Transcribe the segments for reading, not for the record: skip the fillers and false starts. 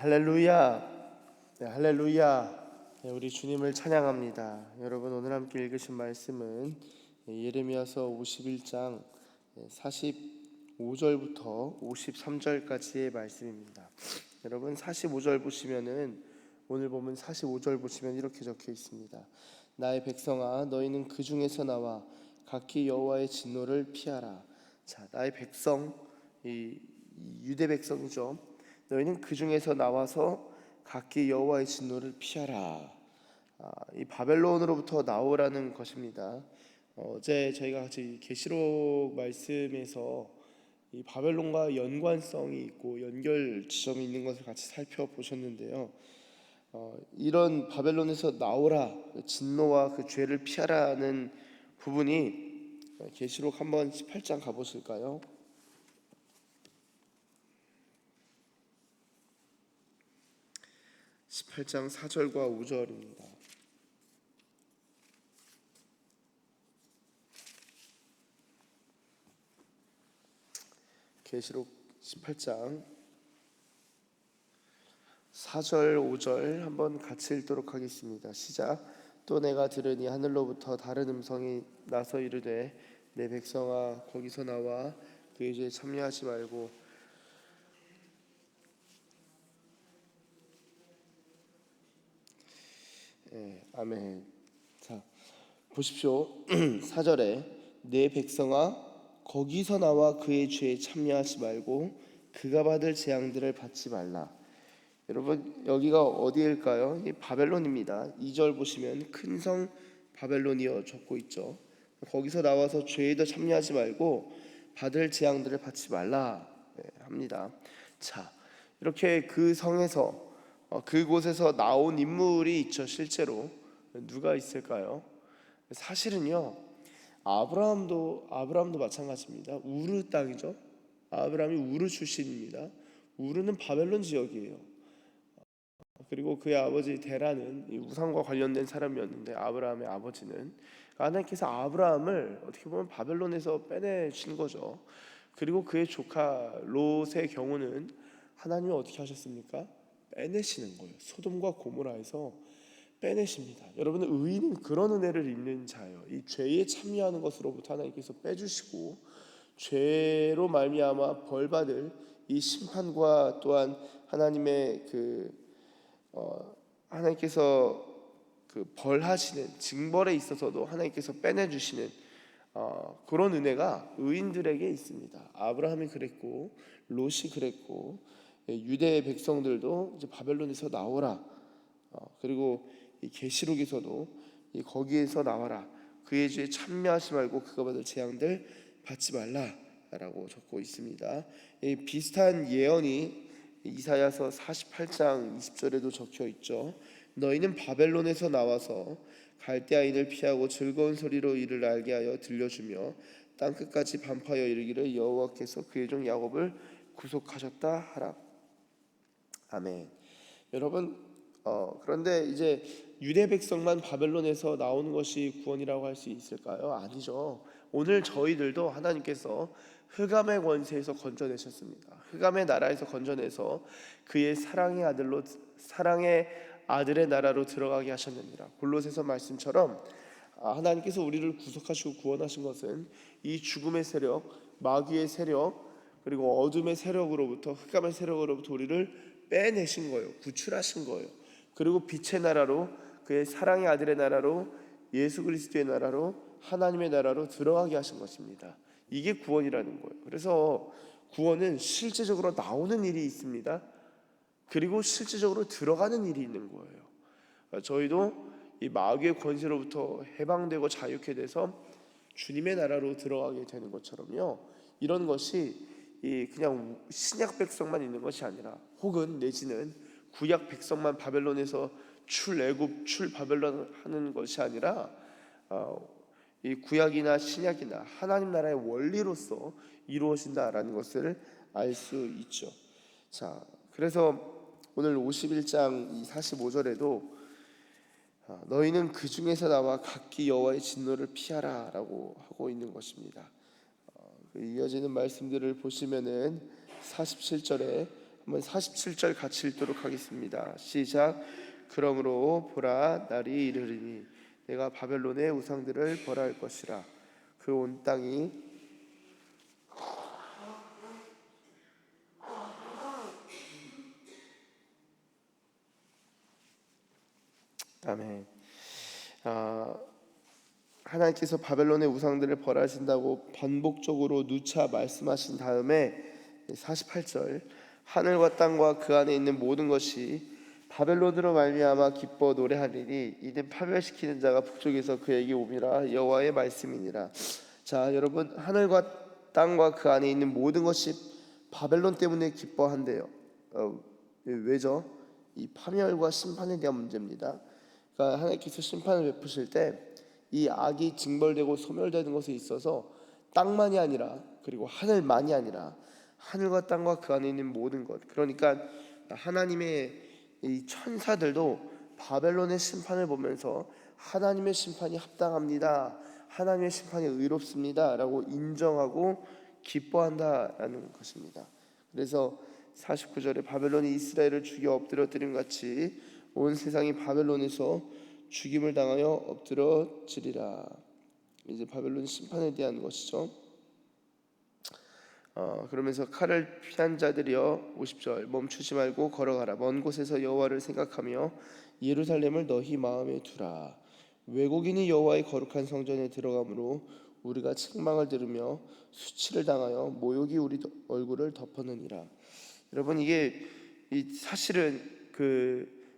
할렐루야. 네, 할렐루야. 네, 우리 주님을 찬양합니다. 여러분, 오늘 함께 읽으신 말씀은 예레미야서 51장 45절부터 53절까지의 말씀입니다. 여러분, 45절 보시면은, 오늘 보면 45절 보시면 이렇게 적혀 있습니다. 나의 백성아, 너희는 그 중에서 나와 각기 여호와의 진노를 피하라. 자, 나의 백성, 이 유대 백성이죠. 너희는 그 중에서 나와서 각기 여호와의 진노를 피하라. 이 바벨론으로부터 나오라는 것입니다. 어제 저희가 같이 계시록 말씀에서 이 바벨론과 연관성이 있고 연결 지점이 있는 것을 같이 살펴보셨는데요. 이런 바벨론에서 나오라, 진노와 그 죄를 피하라는 부분이 계시록 한번 18장 가보실까요? 18장 4절과 5절입니다. 계시록 18장 4절 5절 한번 같이 읽도록 하겠습니다. 시작. 또 내가 들으니 하늘로부터 다른 음성이 나서 이르되 내 백성아 거기서 나와 그의 죄에 참여하지 말고. 아멘. 자, 보십시오. 4절에 내 백성아 거기서 나와 그의 죄에 참여하지 말고 그가 받을 재앙들을 받지 말라. 여러분, 여기가 어디일까요? 이 바벨론입니다. 2절 보시면 큰 성 바벨론이여 적고 있죠. 거기서 나와서 죄에도 참여하지 말고 받을 재앙들을 받지 말라 합니다. 자, 이렇게 그 성에서 그곳에서 나온 인물이 있죠. 실제로 누가 있을까요? 사실은요, 아브라함도 마찬가지입니다. 우르 땅이죠. 아브라함이 우르 출신입니다. 우르는 바벨론 지역이에요. 그리고 그의 아버지 데라는 우상과 관련된 사람이었는데, 아브라함의 아버지는 하나님께서 아브라함을 어떻게 보면 바벨론에서 빼내신 거죠. 그리고 그의 조카 롯의 경우는 하나님이 어떻게 하셨습니까? 빼내시는 거예요. 소돔과 고모라에서 빼내십니다. 여러분은 의인은 그런 은혜를 입는 자예요. 이 죄에 참여하는 것으로부터 하나님께서 빼주시고 죄로 말미암아 벌받을 이 심판과 또한 하나님의 하나님께서 벌하시는 징벌에 있어서도 하나님께서 빼내주시는 그런 은혜가 의인들에게 있습니다. 아브라함이 그랬고 롯이 그랬고 유대 백성들도 이제 바벨론에서 나오라. 그리고 이 계시록에서도 거기에서 나와라. 그의 죄에 참여하지 말고 그가 받을 재앙들 받지 말라라고 적고 있습니다. 이 비슷한 예언이 이사야서 48장 20절에도 적혀 있죠. 너희는 바벨론에서 나와서 갈대아인을 피하고 즐거운 소리로 이를 알게 하여 들려주며 땅 끝까지 반파하여 이르기를 여호와께서 그의 종 야곱을 구속하셨다 하라. 아멘. 여러분, 그런데 이제 유대 백성만 바벨론에서 나오는 것이 구원이라고 할 수 있을까요? 아니죠. 오늘 저희들도 하나님께서 흑암의 권세에서 건져내셨습니다. 흑암의 나라에서 건져내서 그의 사랑의 아들의 나라로 들어가게 하셨느니라. 골로새서 말씀처럼 하나님께서 우리를 구속하시고 구원하신 것은 이 죽음의 세력, 마귀의 세력, 그리고 어둠의 세력으로부터, 흑암의 세력으로부터 우리를 빼내신 거예요. 구출하신 거예요. 그리고 빛의 나라로, 그의 사랑의 아들의 나라로, 예수 그리스도의 나라로, 하나님의 나라로 들어가게 하신 것입니다. 이게 구원이라는 거예요. 그래서 구원은 실제적으로 나오는 일이 있습니다. 그리고 실제적으로 들어가는 일이 있는 거예요. 저희도 이 마귀의 권세로부터 해방되고 자유케 돼서 주님의 나라로 들어가게 되는 것처럼요, 이런 것이 그냥 신약 백성만 있는 것이 아니라, 혹은 내지는 구약 백성만 바벨론에서 출애굽 출바벨론 하는 것이 아니라 이 구약이나 신약이나 하나님 나라의 원리로서 이루어진다라는 것을 알 수 있죠. 자, 그래서 오늘 51장 45절에도 너희는 그 중에서 나와 각기 여호와의 진노를 피하라라고 하고 있는 것입니다. 이어지는 말씀들을 보시면은 47절에 한번 47절 같이 읽도록 하겠습니다. 시작. 그러므로 보라, 날이 이르리니 내가 바벨론의 우상들을 벌할 것이라. 그 온 땅이 아멘. 하나님께서 바벨론의 우상들을 벌하신다고 반복적으로 누차 말씀하신 다음에 48절, 하늘과 땅과 그 안에 있는 모든 것이 바벨론으로 말미암아 기뻐 노래하리니 이는 파멸시키는 자가 북쪽에서 그에게 오미라. 여호와의 말씀이니라. 자, 여러분, 하늘과 땅과 그 안에 있는 모든 것이 바벨론 때문에 기뻐한대요. 왜죠? 이 파멸과 심판에 대한 문제입니다. 그러니까 하나님께서 심판을 베푸실 때 이 악이 징벌되고 소멸되는 것에 있어서 땅만이 아니라, 그리고 하늘만이 아니라 하늘과 땅과 그 안에 있는 모든 것, 그러니까 하나님의 이 천사들도 바벨론의 심판을 보면서 하나님의 심판이 합당합니다, 하나님의 심판이 의롭습니다 라고 인정하고 기뻐한다라는 것입니다. 그래서 49절에 바벨론이 이스라엘을 죽여 엎드러뜨림 같이 온 세상이 바벨론에서 죽임을 당하여 엎드러지리라. 이제 바벨론 심판에 대한 것이죠. 그러면서 칼을 피한 자들이여, 50절, 멈추지 말고 걸어가라. 먼 곳에서 여호와를 생각하며 예루살렘을 너희 마음에 두라. 외국인이 여호와의 거룩한 성전에 들어가므로 우리가 책망을 들으며 수치를 당하여 모욕이 우리 얼굴을 덮었느니라. 여러분, 이게 사실은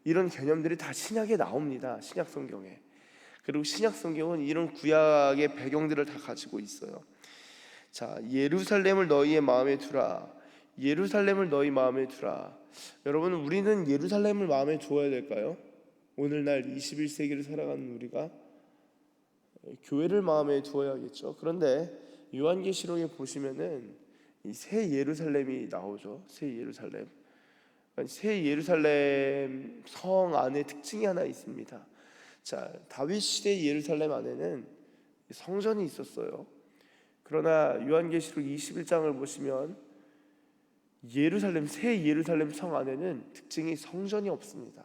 이런 개념들이 다 신약에 나옵니다. 신약 성경에. 그리고 신약 성경은 이런 구약의 배경들을 다 가지고 있어요. 자, 예루살렘을 너희의 마음에 두라. 예루살렘을 너희 마음에 두라. 여러분, 우리는 예루살렘을 마음에 두어야 될까요? 오늘날 21세기를 살아가는 우리가 교회를 마음에 두어야겠죠. 그런데 요한계시록에 보시면은 이 새 예루살렘이 나오죠. 새 예루살렘. 새 예루살렘 성 안에 특징이 하나 있습니다. 자, 다윗 시대 예루살렘 안에는 성전이 있었어요. 그러나 요한계시록 21장을 보시면 예루살렘, 새 예루살렘 성 안에는 특징이 성전이 없습니다.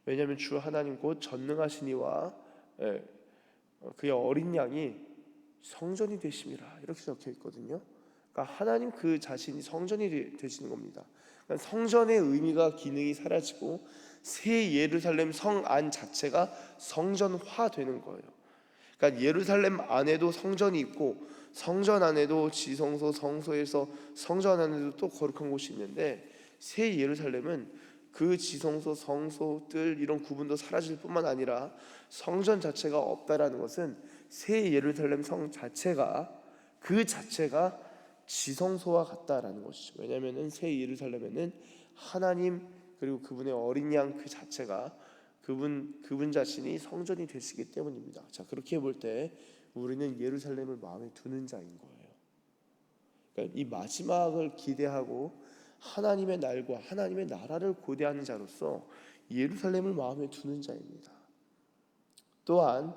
왜냐하면 주 하나님 곧 전능하시니와 그의 어린 양이 성전이 되심이라 이렇게 적혀 있거든요. 그러니까 하나님 그 자신이 성전이 되시는 겁니다. 그러니까 성전의 의미가, 기능이 사라지고 새 예루살렘 성 안 자체가 성전화되는 거예요. 그러니까 예루살렘 안에도 성전이 있고 성전 안에도 지성소, 성소에서 성전 안에도 또 거룩한 곳이 있는데, 새 예루살렘은 그 지성소, 성소들 이런 구분도 사라질 뿐만 아니라 성전 자체가 없다라는 것은 새 예루살렘 성 자체가 그 자체가 지성소와 같다라는 것이죠. 왜냐하면 새 예루살렘에는 하나님 그리고 그분의 어린 양 그 자체가 그분 자신이 성전이 되시기 때문입니다. 자, 그렇게 볼 때 우리는 예루살렘을 마음에 두는 자인 거예요. 그러니까 이 마지막을 기대하고 하나님의 날과 하나님의 나라를 고대하는 자로서 예루살렘을 마음에 두는 자입니다. 또한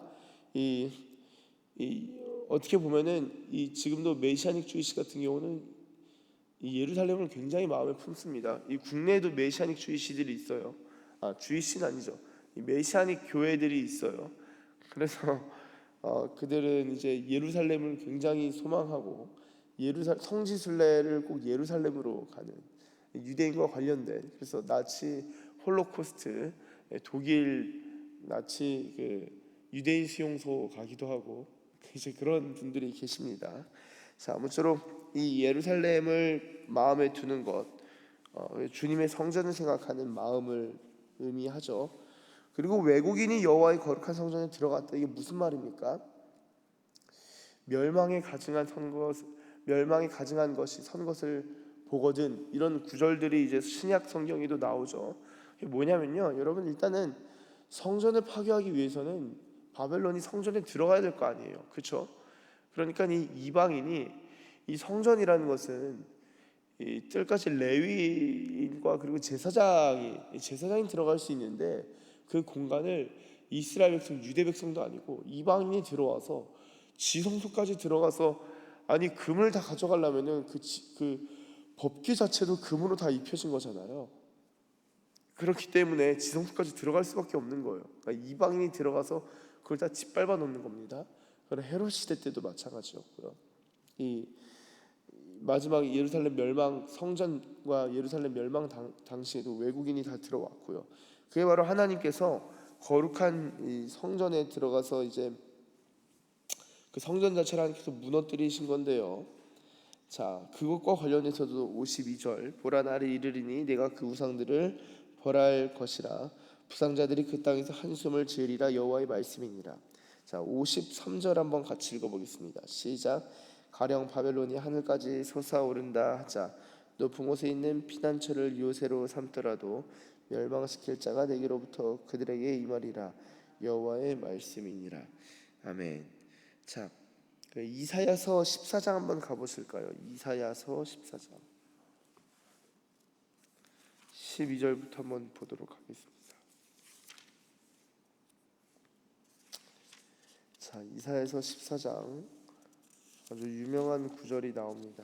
어떻게 보면은 지금도 메시아닉 주의시 같은 경우는 이 예루살렘을 굉장히 마음에 품습니다. 이 국내에도 메시아닉 주의시들이 있어요. 주의시는 아니죠. 이 메시아닉 교회들이 있어요. 그래서 그들은 이제 예루살렘을 굉장히 소망하고 성지순례를 꼭 예루살렘으로 가는, 유대인과 관련된, 그래서 나치 홀로코스트, 독일 나치 유대인 수용소 가기도 하고 이제 그런 분들이 계십니다. 자, 아무쪼록 이 예루살렘을 마음에 두는 것, 주님의 성전을 생각하는 마음을 의미하죠. 그리고 외국인이 여호와의 거룩한 성전에 들어갔다, 이게 무슨 말입니까? 멸망에 가증한 것이 선 것을 보거든, 이런 구절들이 이제 신약 성경에도 나오죠. 이게 뭐냐면요, 여러분, 일단은 성전을 파괴하기 위해서는 바벨론이 성전에 들어가야 될 거 아니에요, 그렇죠? 그러니까 이 이방인이, 이 성전이라는 것은 이 뜰까지 레위인과 그리고 제사장이 들어갈 수 있는데, 그 공간을 이스라엘 백성, 유대 백성도 아니고 이방인이 들어와서 지성소까지 들어가서, 아니 금을 다 가져가려면은 그 법규 자체도 금으로 다 입혀진 거잖아요. 그렇기 때문에 지성소까지 들어갈 수밖에 없는 거예요. 그러니까 이방인이 들어가서 그걸 다 짓밟아 놓는 겁니다. 그런 헤롯 시대 때도 마찬가지였고요. 이 마지막 예루살렘 멸망, 성전과 예루살렘 멸망 당시에도 외국인이 다 들어왔고요. 그게 바로 하나님께서 거룩한 이 성전에 들어가서 이제 그 성전 자체를 하나님께서 무너뜨리신 건데요. 자, 그것과 관련해서도 52절 보라 날이 이르리니 내가 그 우상들을 벌할 것이라 부상자들이 그 땅에서 한숨을 지으리라 여호와의 말씀이니라. 자, 53절 한번 같이 읽어보겠습니다. 시작. 가령 바벨론이 하늘까지 솟아오른다 하자 높은 곳에 있는 피난처를 요새로 삼더라도 멸망시킬 자가 내게로부터 그들에게 임하리라 여호와의 말씀이니라. 아멘. 자, 이사야서 14장 한번 가보실까요? 이사야서 14장 12절부터 한번 보도록 하겠습니다. 자, 이사야서 14장 아주 유명한 구절이 나옵니다.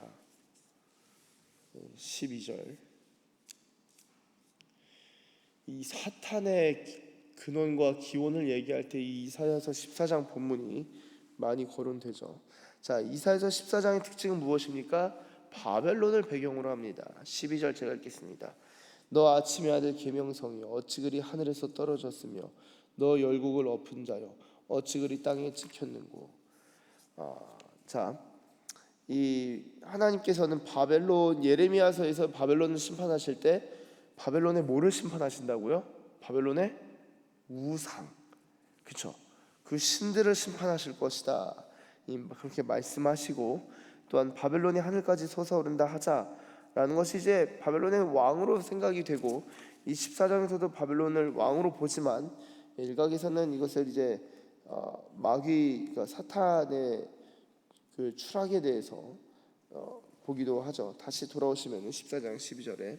12절. 이 사탄의 근원과 기원을 얘기할 때 이 이사야서 14장 본문이 많이 거론되죠. 자, 이사야서 14장의 특징은 무엇입니까? 바벨론을 배경으로 합니다. 12절 제가 읽겠습니다. 너 아침의 아들 계명성이 어찌 그리 하늘에서 떨어졌으며 너 열국을 엎은 자여 어찌 그리 땅에 찍혔는고. 자, 이 하나님께서는 바벨론 예레미야서에서 바벨론을 심판하실 때 바벨론의 뭐를 심판하신다고요? 바벨론의 우상, 그렇죠? 그 신들을 심판하실 것이다. 그렇게 말씀하시고 또한 바벨론이 하늘까지 솟아오른다 하자라는 것이 이제 바벨론의 왕으로 생각이 되고 이 14장에서도 바벨론을 왕으로 보지만 일각에서는 이것을 이제 마귀, 그러니까 사탄의 그 추락에 대해서 보기도 하죠. 다시 돌아오시면 14장 12절에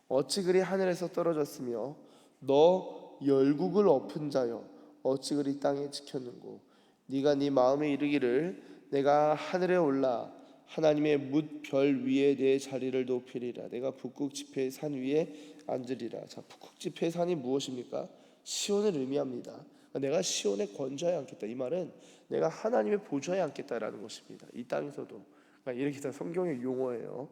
어찌 그리 하늘에서 떨어졌으며 너 열국을 엎은 자여 어찌 그리 땅에 지켰는고. 네가 네 마음에 이르기를 내가 하늘에 올라 하나님의 뭇 별 위에 내 자리를 높이리라. 내가 북극 지폐의 산 위에 앉으리라. 자, 북극 지폐의 산이 무엇입니까? 시온을 의미합니다. 내가 시온에 건조하지 않겠다. 이 말은 내가 하나님의 보좌에 앉겠다라는 것입니다. 이 땅에서도. 그러니까 이렇게 다 성경의 용어예요.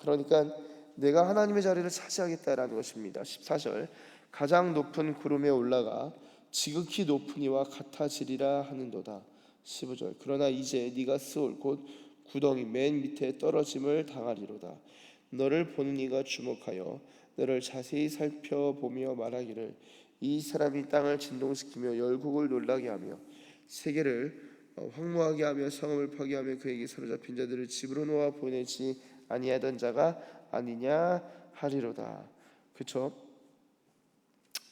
그러니까 내가 하나님의 자리를 차지하겠다라는 것입니다. 14절 가장 높은 구름에 올라가 지극히 높은 이와 같아지리라 하는도다. 15절 그러나 이제 네가 스올 곧 구덩이 맨 밑에 떨어짐을 당하리로다. 너를 보는 이가 주목하여 너를 자세히 살펴보며 말하기를 이 사람이 땅을 진동시키며 열국을 놀라게 하며 세계를 황무하게 하며 성읍을 파괴하며 그에게 사로잡힌 자들을 집으로 놓아 보내지 아니하던 자가 아니냐 하리로다. 그렇죠?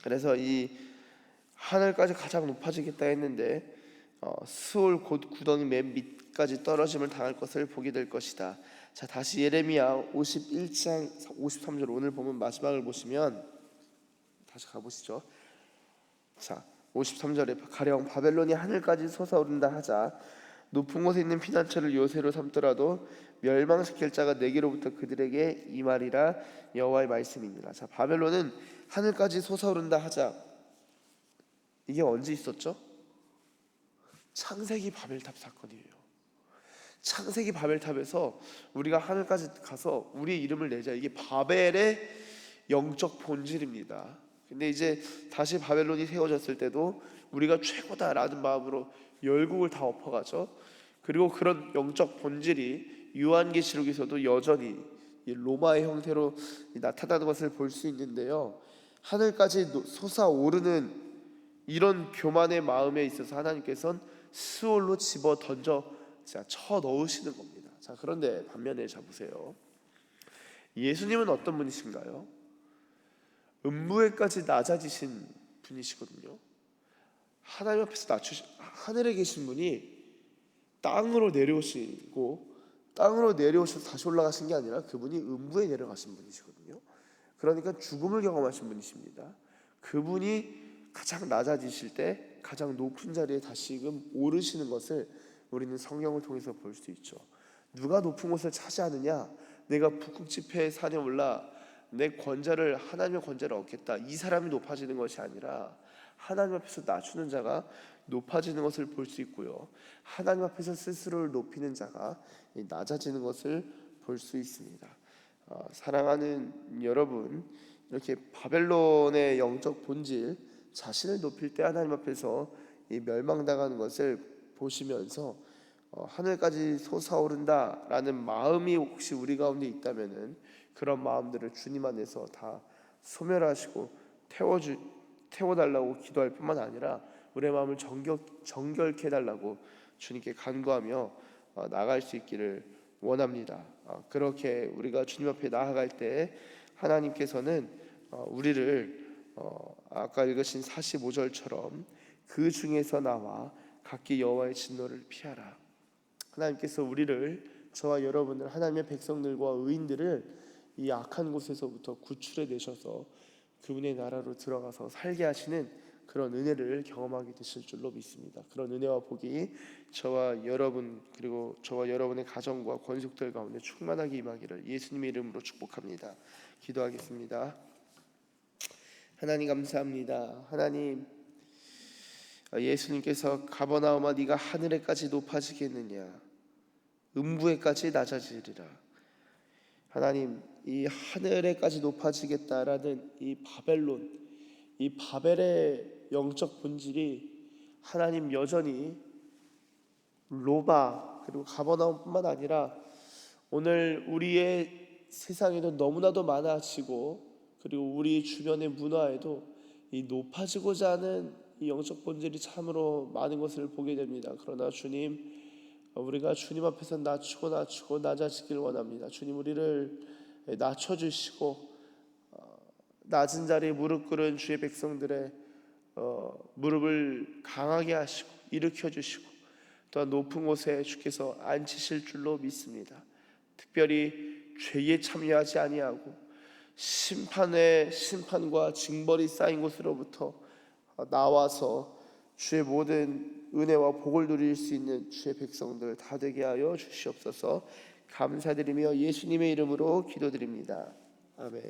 그래서 이 하늘까지 가장 높아지겠다 했는데 스올 곧 구덩이 맨 밑까지 떨어짐을 당할 것을 보게 될 것이다. 자, 다시 예레미야 51장 53절 오늘 보면 마지막을 보시면 다시 가보시죠. 자, 53절에 가령 바벨론이 하늘까지 솟아오른다 하자 높은 곳에 있는 피난처를 요새로 삼더라도 멸망시킬 자가 내게로부터 그들에게 임하리라 여호와의 말씀이니라. 자, 바벨론은 하늘까지 솟아오른다 하자. 이게 언제 있었죠? 창세기 바벨탑 사건이에요. 창세기 바벨탑에서 우리가 하늘까지 가서 우리 이름을 내자. 이게 바벨의 영적 본질입니다. 근데 이제 다시 바벨론이 세워졌을 때도 우리가 최고다라는 마음으로 열국을 다 엎어가죠. 그리고 그런 영적 본질이 요한계시록에서도 여전히 로마의 형태로 나타나는 것을 볼 수 있는데요. 하늘까지 솟아오르는 이런 교만의 마음에 있어서 하나님께서는 스올로 집어 던져 쳐 넣으시는 겁니다. 자, 그런데 반면에 보세요. 예수님은 어떤 분이신가요? 음부에까지 낮아지신 분이시거든요. 하나님 앞에서 하늘에 계신 분이 땅으로 내려오시고 땅으로 내려오셔서 다시 올라가신 게 아니라 그분이 음부에 내려가신 분이시거든요. 그러니까 죽음을 경험하신 분이십니다. 그분이 가장 낮아지실 때 가장 높은 자리에 다시금 오르시는 것을 우리는 성경을 통해서 볼 수 있죠. 누가 높은 곳을 차지하느냐? 내가 북극 지폐 산에 올라 내 권좌를 하나님의 권좌를 얻겠다, 이 사람이 높아지는 것이 아니라 하나님 앞에서 낮추는 자가 높아지는 것을 볼 수 있고요, 하나님 앞에서 스스로를 높이는 자가 낮아지는 것을 볼 수 있습니다. 사랑하는 여러분, 이렇게 바벨론의 영적 본질, 자신을 높일 때 하나님 앞에서 이 멸망당하는 것을 보시면서 하늘까지 솟아오른다라는 마음이 혹시 우리 가운데 있다면은 그런 마음들을 주님 안에서 다 소멸하시고 태워달라고 기도할 뿐만 아니라 우리의 마음을 정결케 해달라고 주님께 간구하며 나아갈 수 있기를 원합니다. 그렇게 우리가 주님 앞에 나아갈 때 하나님께서는 우리를 아까 읽으신 45절처럼 그 중에서 나와 각기 여호와의 진노를 피하라. 하나님께서 우리를, 저와 여러분을, 하나님의 백성들과 의인들을 이 악한 곳에서부터 구출해 내셔서 그분의 나라로 들어가서 살게 하시는 그런 은혜를 경험하게 되실 줄로 믿습니다. 그런 은혜와 복이 저와 여러분, 그리고 저와 여러분의 가정과 권속들 가운데 충만하게 임하기를 예수님의 이름으로 축복합니다. 기도하겠습니다. 하나님 감사합니다. 하나님, 예수님께서 가버나움아 네가 하늘에까지 높아지겠느냐, 음부에까지 낮아지리라. 하나님, 이 하늘에까지 높아지겠다라는 이 바벨론, 이 바벨의 영적 본질이 하나님 여전히 로바 그리고 가버나움뿐만 아니라 오늘 우리의 세상에도 너무나도 많아지고, 그리고 우리 주변의 문화에도 이 높아지고자 하는 이 영적 본질이 참으로 많은 것을 보게 됩니다. 그러나 주님, 우리가 주님 앞에서 낮추고 낮아지길 원합니다. 주님, 우리를 낮춰주시고 낮은 자리에 무릎 꿇은 주의 백성들의 무릎을 강하게 하시고 일으켜 주시고, 또한 높은 곳에 주께서 앉히실 줄로 믿습니다. 특별히 죄에 참여하지 아니하고 심판과 징벌이 쌓인 곳으로부터 나와서 주의 모든 은혜와 복을 누릴 수 있는 주의 백성들 다 되게 하여 주시옵소서. 감사드리며 예수님의 이름으로 기도드립니다. 아멘.